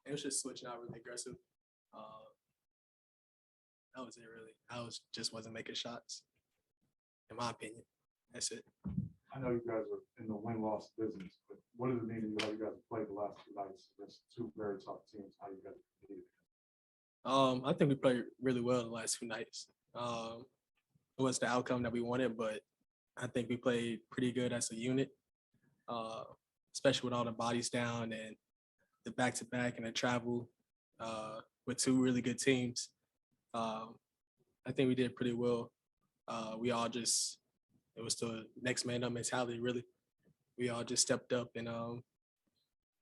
It was just switching out really aggressive. That was it really. Just wasn't making shots, in my opinion. That's it. I know you guys are in the win-loss business, but what does it mean to you how you guys have played the last 2 nights against 2 very tough teams? How you guys competed? I think we played really well the last 2 nights. It was the outcome that we wanted, but I think we played pretty good as a unit, especially with all the bodies down and the back-to-back and the travel with 2 really good teams. I think we did pretty well. It was the next man up mentality, really. We all just stepped up and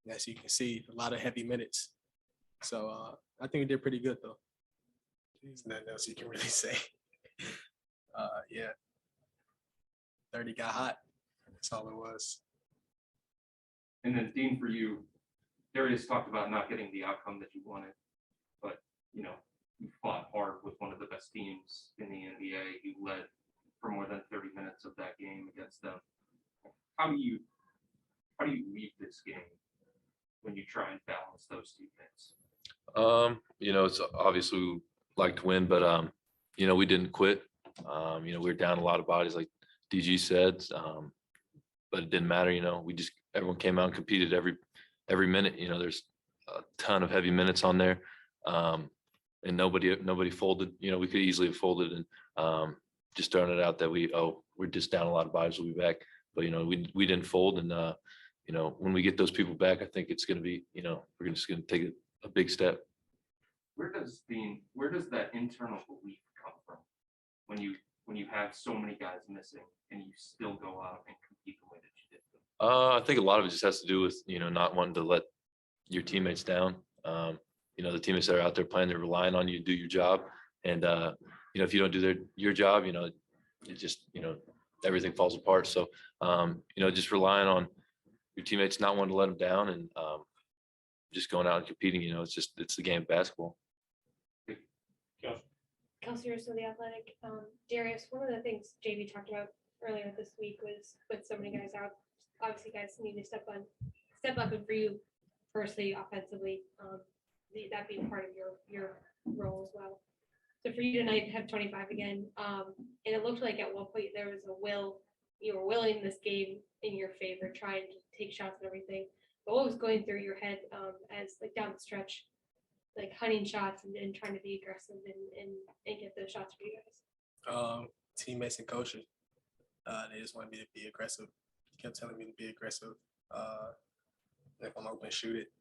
as you can see, a lot of heavy minutes. So I think we did pretty good though. There's nothing else you can really say. Yeah. 30 got hot. That's all it was. And then Dean, for you, Darius talked about not getting the outcome that you wanted, but you fought hard with one of the best teams in the NBA. You led for more than 30 minutes of that game against them. How do you lead this game when you try and balance those 2 things? It's obviously we like to win, but we didn't quit. We were down a lot of bodies, like DG said, but it didn't matter. Everyone came out and competed every minute. There's a ton of heavy minutes on there, and nobody folded. We could easily have folded and just throwing it out that we're just down a lot of bodies. We'll be back, but we didn't fold, and when we get those people back, I think it's going to be we're just going to take a big step. Where does that internal belief come from when you have so many guys missing and you still go out and compete the way that you did? I think a lot of it just has to do with not wanting to let your teammates down. The teammates that are out there playing, they're relying on you to do your job, and if you don't do your job, it just everything falls apart. So just relying on your teammates, not wanting to let them down, and just going out and competing. It's the game of basketball. Kelsey Russo, The Athletic. Darius, one of the things JV talked about earlier this week was with so many guys out, obviously guys need to step up, and for you personally, offensively, that being part of your role as well. So for you tonight, have 25 again, and it looked like at one point there was you were willing this game in your favor, trying to take shots and everything. But what was going through your head as down the stretch, hunting shots and trying to be aggressive and get those shots for you guys? Teammates and coaches, they just wanted me to be aggressive. They kept telling me to be aggressive. If I'm open, shoot it.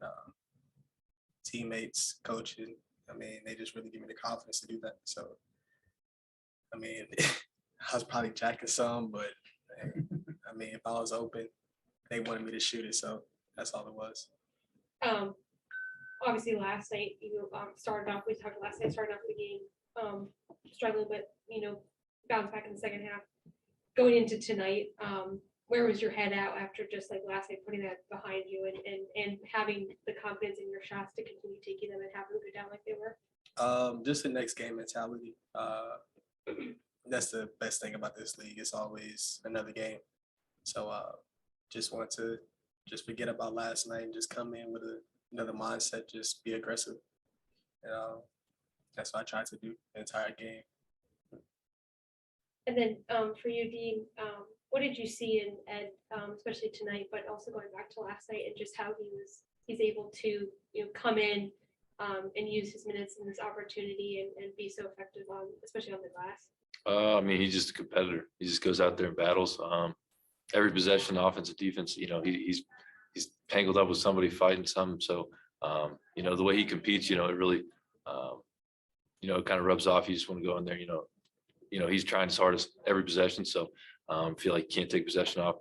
And, teammates, coaches, they just really give me the confidence to do that. So, I was probably jacking some, but if I was open, they wanted me to shoot it. So that's all it was. Obviously last night you started off the game struggling, but bounced back in the second half. Going into tonight, where was your head at after just like last night, putting that behind you and having the confidence in your shots to continue taking them and have them go down like they were? Just the next game mentality. That's the best thing about this league. It's always another game. So just want to forget about last night and just come in with another mindset, just be aggressive. That's what I tried to do the entire game. And then for you, Dean, what did you see in Ed, especially tonight, but also going back to last night, and just how he's able to come in and use his minutes and this opportunity and be so effective especially on the glass? He's just a competitor. He just goes out there and battles. Every possession, offense and defense, he's tangled up with somebody fighting some. So, the way he competes, it really, it kind of rubs off. You just want to go in there, he's trying his hardest every possession. So, feel like you can't take possession off.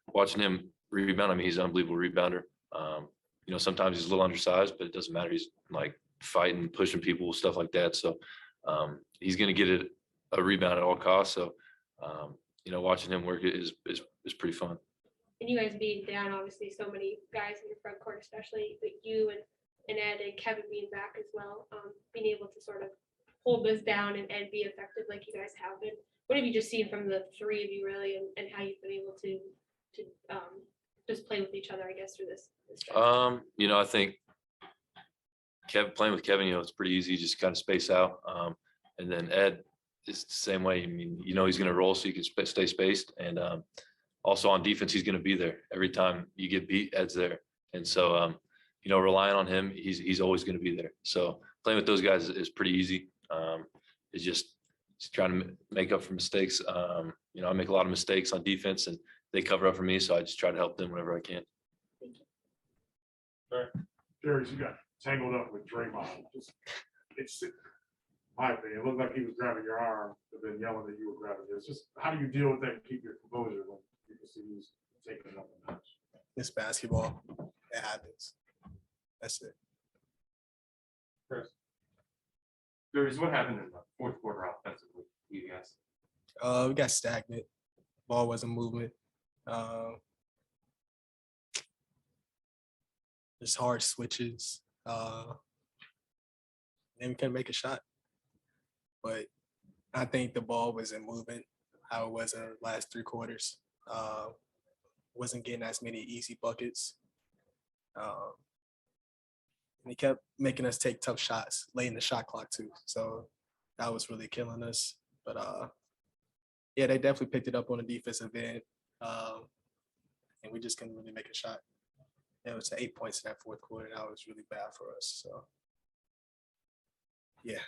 Watching him rebound, he's an unbelievable rebounder. Sometimes he's a little undersized, but it doesn't matter. He's like fighting, pushing people, stuff like that. So, he's going to get a rebound at all costs. So, watching him work is pretty fun. And you guys being down, obviously, so many guys in your front court, especially, but you and Ed and Kevin being back as well, being able to sort of hold this down and be effective like you guys have been. What have you just seen from the three of you really, and how you've been able to just play with each other, I guess, through this stretch? I think playing with Kevin, it's pretty easy, just kind of space out. And then Ed is the same way. I mean, he's going to roll, so you can stay spaced. And also on defense, he's going to be there every time you get beat. Ed's there, and so relying on him, he's always going to be there. So playing with those guys is pretty easy. It's just trying to make up for mistakes. I make a lot of mistakes on defense, and they cover up for me, so I just try to help them whenever I can. Darius, you got tangled up with Draymond. It's my opinion. It looked like he was grabbing your arm, but then yelling that you were grabbing his. Just how do you deal with that and keep your composure when people see you taking it up a notch? It's basketball. It happens. That's it. Chris. Darius, what happened in the fourth quarter offensively, you guys? We got stagnant. Ball wasn't moving. Just hard switches. And we couldn't make a shot. But I think the ball wasn't moving how it was in the last 3 quarters. Wasn't getting as many easy buckets. And he kept making us take tough shots late in the shot clock too. So that was really killing us. But yeah, they definitely picked it up on the defensive end. And we just couldn't really make a shot. It was 8 points in that fourth quarter. That was really bad for us. So yeah.